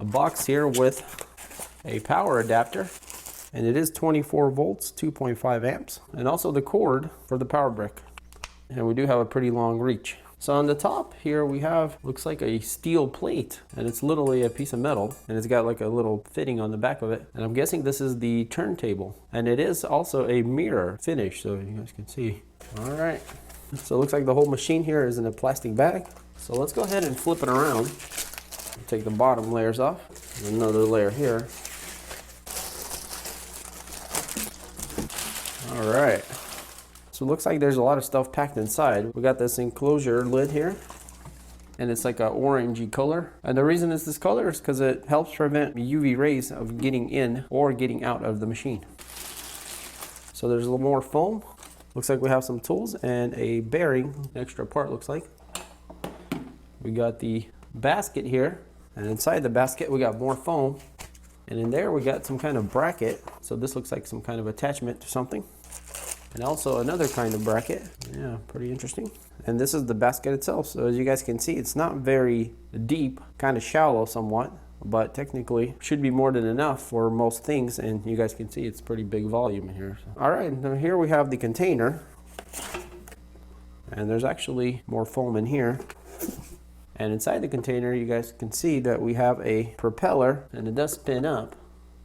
a box here with a power adapter, and it is 24 volts, 2.5 amps, and also the cord for the power brick. And we do have a pretty long reach. So on the top here we have, looks like a steel plate, and it's literally a piece of metal, and it's got like a little fitting on the back of it. And I'm guessing this is the turntable, and it is also a mirror finish, so you guys can see. All right, so it looks like the whole machine here is in a plastic bag. So let's go ahead and flip it around. Take the bottom layers off, another layer here. All right. So it looks like there's a lot of stuff packed inside. We got this enclosure lid here, and it's like a orangey color. And the reason it's this color is because it helps prevent UV rays of getting in or getting out of the machine. So there's a little more foam. Looks like we have some tools and a bearing, extra part looks like. We got the basket here, and inside the basket we got more foam. And in there we got some kind of bracket. So this looks like some kind of attachment to something. And also another kind of bracket. Yeah, pretty interesting. And this is the basket itself. So as you guys can see, it's not very deep, kind of shallow somewhat, but technically should be more than enough for most things. And you guys can see it's pretty big volume in here. So. All right, now here we have the container. And there's actually more foam in here. And inside the container, you guys can see that we have a propeller, and it does spin up.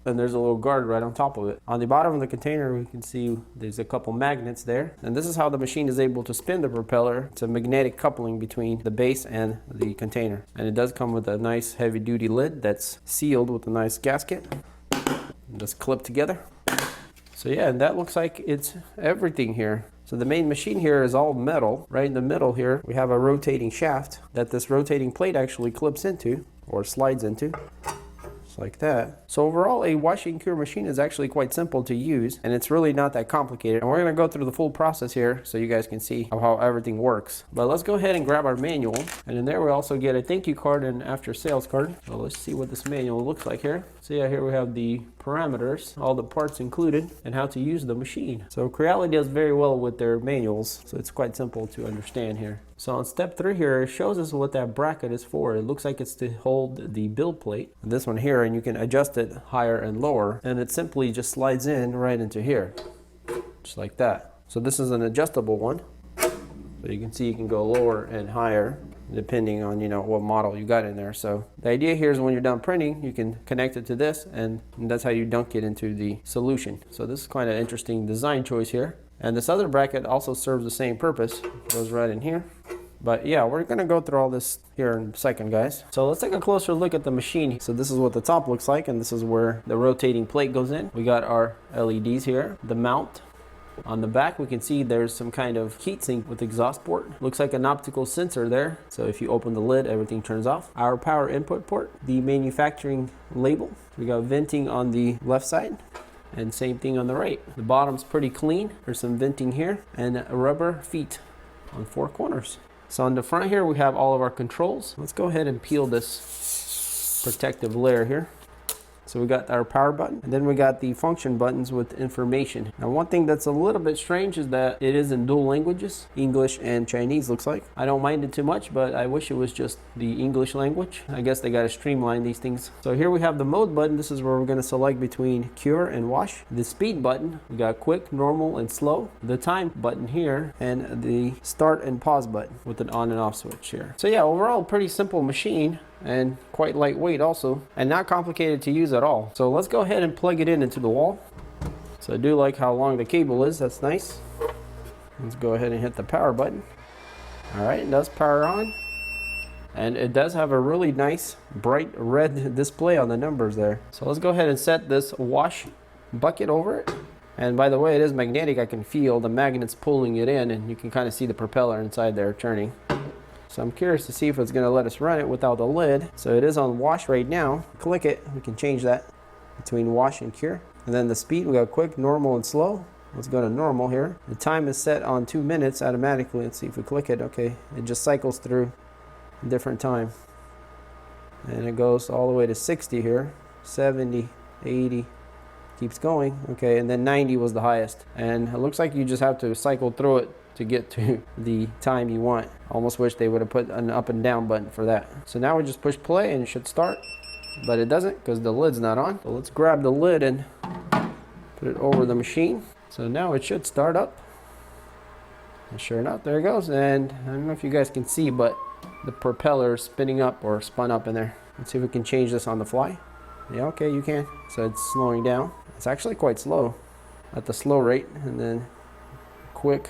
And there's a little guard right on top of it. On the bottom of the container, we can see there's a couple magnets there. And this is how the machine is able to spin the propeller. It's a magnetic coupling between the base and the container. And it does come with a nice heavy duty lid that's sealed with a nice gasket. Just clip together. So yeah, and that looks like it's everything here. So the main machine here is all metal. Right in the middle here, we have a rotating shaft that this rotating plate actually clips into or slides into. Like that. So overall, a wash and cure machine is actually quite simple to use, and it's really not that complicated. And we're going to go through the full process here so you guys can see how everything works. But let's go ahead and grab our manual, and in there we also get a thank you card and after sales card. So let's see what this manual looks like here. So yeah, here we have the parameters, all the parts included, and how to use the machine. So Creality does very well with their manuals, so it's quite simple to understand here. So on step 3 here, it shows us what that bracket is for. It looks like it's to hold the build plate. This one here, and you can adjust it higher and lower, and it simply just slides in right into here, just like that. So this is an adjustable one. So you can see you can go lower and higher depending on, you know, what model you got in there. So the idea here is when you're done printing, you can connect it to this, and that's how you dunk it into the solution. So this is quite an interesting design choice here. And this other bracket also serves the same purpose. It goes right in here. But yeah, we're gonna go through all this here in a second, guys. So let's take a closer look at the machine. So this is what the top looks like, and this is where the rotating plate goes in. We got our LEDs here, the mount. On the back, we can see there's some kind of heatsink with exhaust port. Looks like an optical sensor there. So if you open the lid, everything turns off. Our power input port, the manufacturing label. We got venting on the left side. And same thing on the right. The bottom's pretty clean. There's some venting here and rubber feet on 4 corners. So on the front here, we have all of our controls. Let's go ahead and peel this protective layer here. So we got our power button, and then we got the function buttons with information. Now one thing that's a little bit strange is that it is in dual languages, English and Chinese looks like. I don't mind it too much, but I wish it was just the English language. I guess they gotta streamline these things. So here we have the mode button. This is where we're gonna select between cure and wash. The speed button, we got quick, normal, and slow. The time button here, and the start and pause button with an on and off switch here. So yeah, overall pretty simple machine. And quite lightweight also, and not complicated to use at all. So let's go ahead and plug it in into the wall. So I do like how long the cable is, that's nice. Let's go ahead and hit the power button. All right, it does power on. And it does have a really nice bright red display on the numbers there. So let's go ahead and set this wash bucket over it. And by the way, it is magnetic. I can feel the magnets pulling it in, and you can kind of see the propeller inside there turning. So I'm curious to see if it's going to let us run it without the lid. So it is on wash right now. Click it, we can change that between wash and cure. And then the speed, we got quick, normal, and slow. Let's go to normal here. The time is set on 2 minutes automatically. Let's see if we click it. Okay, it just cycles through a different time. And it goes all the way to 60 here, 70, 80, keeps going. Okay, and then 90 was the highest. And it looks like you just have to cycle through it to get to the time you want. Almost wish they would have put an up and down button for that. So now we just push play and it should start. but it doesn't because the lid's not on. So let's grab the lid and put it over the machine. So now it should start up. And sure enough, there it goes. And I don't know if you guys can see, but the propeller is spinning up or spun up in there. Let's see if we can change this on the fly. Yeah, okay, you can. So it's slowing down. It's actually quite slow at the slow rate, and then quick.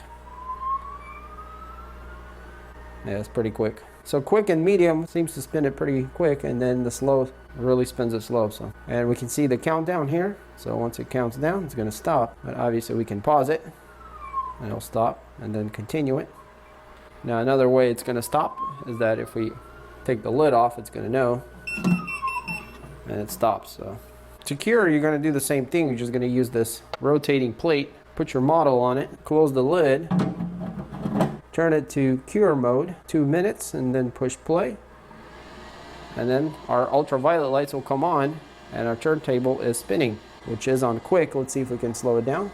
Yeah, it's pretty quick. So quick and medium seems to spin it pretty quick, and then the slow really spins it slow. So, and we can see the countdown here. So once it counts down, it's going to stop. But obviously we can pause it, and it'll stop, and then continue it. Now another way it's going to stop is that if we take the lid off, it's going to know, and it stops. So to cure, you're going to do the same thing. You're just going to use this rotating plate, put your model on it, close the lid, turn it to cure mode, 2 minutes, and then push play. And then our ultraviolet lights will come on, and our turntable is spinning, which is on quick. Let's see if we can slow it down.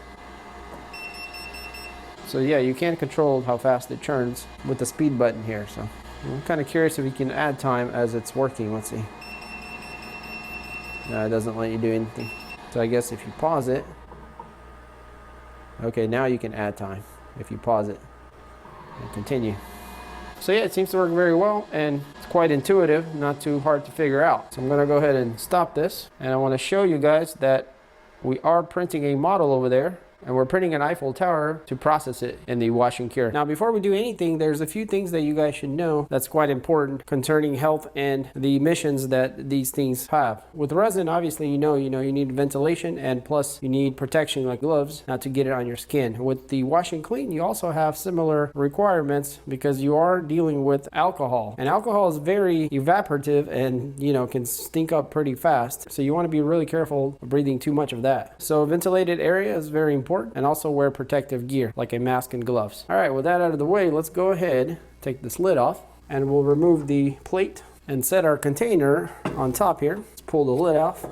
So yeah, you can control how fast it turns with the speed button here. So I'm kind of curious if we can add time as it's working. Let's see. No, it doesn't let you do anything. So I guess if you pause it, okay, now you can add time if you pause it and continue. So yeah, it seems to work very well, and it's quite intuitive, not too hard to figure out. So I'm going to go ahead and stop this, and I want to show you guys that we are printing a model over there, and we're printing an Eiffel Tower to process it in the wash and cure. Now, before we do anything, there's a few things that you guys should know that's quite important concerning health and the emissions that these things have. With resin, obviously, you need ventilation, and plus you need protection like gloves not to get it on your skin. With the wash and clean, you also have similar requirements because you are dealing with alcohol, and alcohol is very evaporative and can stink up pretty fast. So you want to be really careful of breathing too much of that. So a ventilated area is very important. And also wear protective gear like a mask and gloves. All right, with that out of the way, let's go ahead, take this lid off, and we'll remove the plate and set our container on top here. Let's pull the lid off.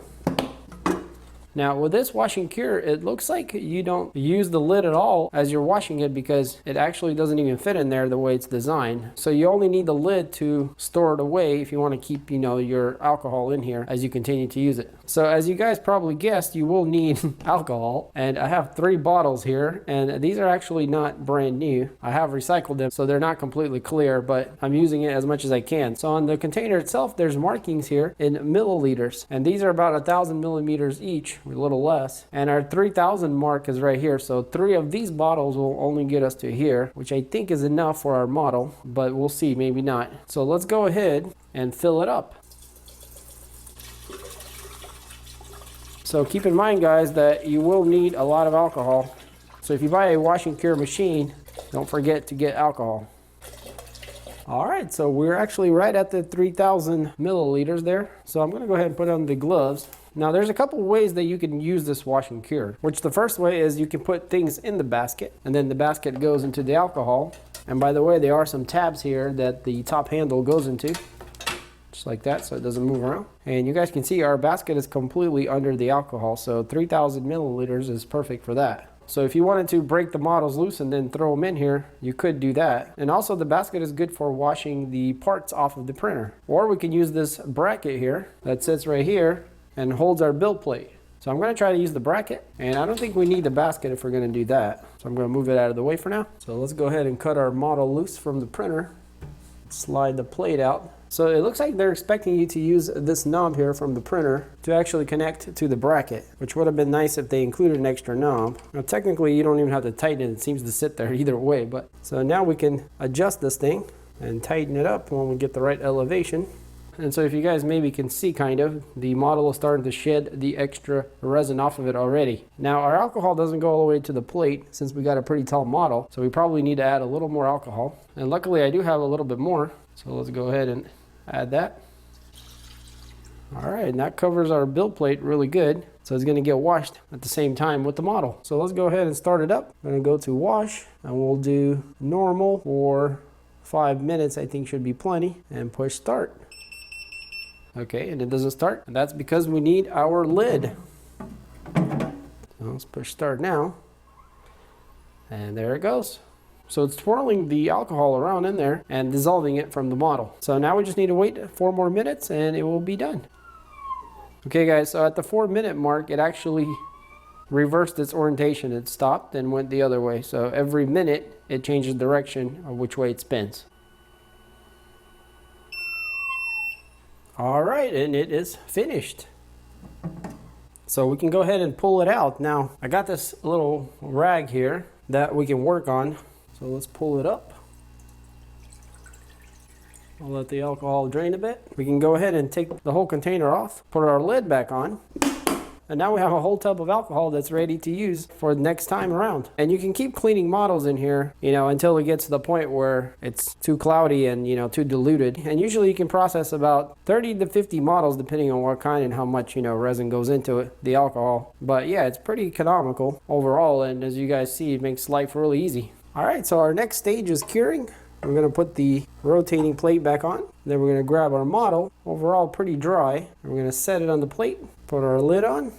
Now with this wash and cure, it looks like you don't use the lid at all as you're washing it because it actually doesn't even fit in there the way it's designed. So you only need the lid to store it away if you want to keep, your alcohol in here as you continue to use it. So as you guys probably guessed, you will need alcohol, and I have 3 bottles here, and these are actually not brand new. I have recycled them, so they're not completely clear, but I'm using it as much as I can. So on the container itself, there's markings here in milliliters, and these are about 1,000 millimeters each, a little less, and our 3,000 mark is right here. So 3 of these bottles will only get us to here, which I think is enough for our model, but we'll see, maybe not. So let's go ahead and fill it up. So keep in mind, guys, that you will need a lot of alcohol. So if you buy a wash and cure machine, don't forget to get alcohol. All right, so we're actually right at the 3,000 milliliters there. So I'm gonna go ahead and put on the gloves. Now there's a couple ways that you can use this wash and cure, which the first way is you can put things in the basket, and then the basket goes into the alcohol. And by the way, there are some tabs here that the top handle goes into, just like that, so it doesn't move around. And you guys can see our basket is completely under the alcohol, so 3,000 milliliters is perfect for that. So if you wanted to break the models loose and then throw them in here, you could do that. And also the basket is good for washing the parts off of the printer. Or we can use this bracket here that sits right here and holds our build plate. So I'm going to try to use the bracket, and I don't think we need the basket if we're going to do that. So I'm going to move it out of the way for now. So let's go ahead and cut our model loose from the printer. Slide the plate out. So it looks like they're expecting you to use this knob here from the printer to actually connect to the bracket, which would have been nice if they included an extra knob. Now technically you don't even have to tighten it, it seems to sit there either way. But so now we can adjust this thing and tighten it up when we get the right elevation. And so if you guys maybe can see kind of, the model is starting to shed the extra resin off of it already. Now our alcohol doesn't go all the way to the plate since we got a pretty tall model, so we probably need to add a little more alcohol. And luckily I do have a little bit more, so let's go ahead and add that. All right, and that covers our build plate really good. So it's gonna get washed at the same time with the model. So let's go ahead and start it up. I'm gonna go to wash, and we'll do normal for 5 minutes, I think should be plenty, and push start. Okay, and it doesn't start, and that's because we need our lid. So let's push start now, and there it goes. So it's twirling the alcohol around in there and dissolving it from the model. So now we just need to wait 4 more minutes and it will be done. Okay guys, so at the 4-minute mark, it actually reversed its orientation. It stopped and went the other way. So every minute it changes direction of which way it spins. All right, and it is finished. So we can go ahead and pull it out. Now, I got this little rag here that we can work on. So let's pull it up. I'll let the alcohol drain a bit. We can go ahead and take the whole container off, put our lid back on. And now we have a whole tub of alcohol that's ready to use for the next time around. And you can keep cleaning models in here, you know, until it gets to the point where it's too cloudy and, you know, too diluted. And usually you can process about 30 to 50 models depending on what kind and how much, you know, resin goes into it, the alcohol. But yeah, it's pretty economical overall. And as you guys see, it makes life really easy. All right, so our next stage is curing. We're going to put the rotating plate back on. Then we're going to grab our model, overall pretty dry. And we're going to set it on the plate, put our lid on,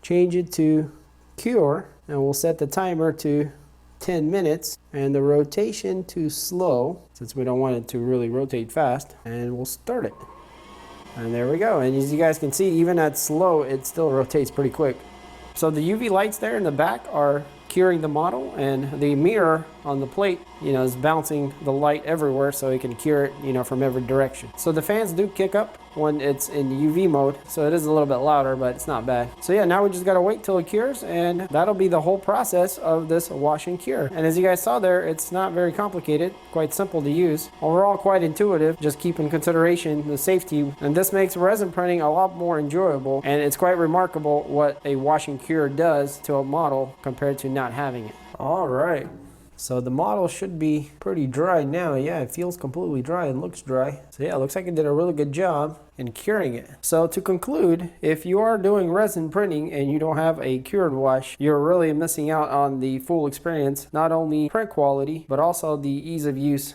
change it to cure, and we'll set the timer to 10 minutes and the rotation to slow, since we don't want it to really rotate fast, and we'll start it. And there we go. And as you guys can see, even at slow, it still rotates pretty quick. So the UV lights there in the back are curing the model, and the mirror on the plate, you know, is bouncing the light everywhere so it can cure it, you know, from every direction. So the fans do kick up when it's in UV mode, so it is a little bit louder, but it's not bad. So yeah, now we just gotta wait till it cures, and that'll be the whole process of this wash and cure. And as you guys saw there, it's not very complicated, quite simple to use. Overall, quite intuitive. Just keep in consideration the safety, and this makes resin printing a lot more enjoyable. And it's quite remarkable what a wash and cure does to a model compared to not having it. All right. So the model should be pretty dry now. Yeah, it feels completely dry and looks dry. So yeah, it looks like it did a really good job in curing it. So to conclude, if you are doing resin printing and you don't have a cured wash, you're really missing out on the full experience, not only print quality, but also the ease of use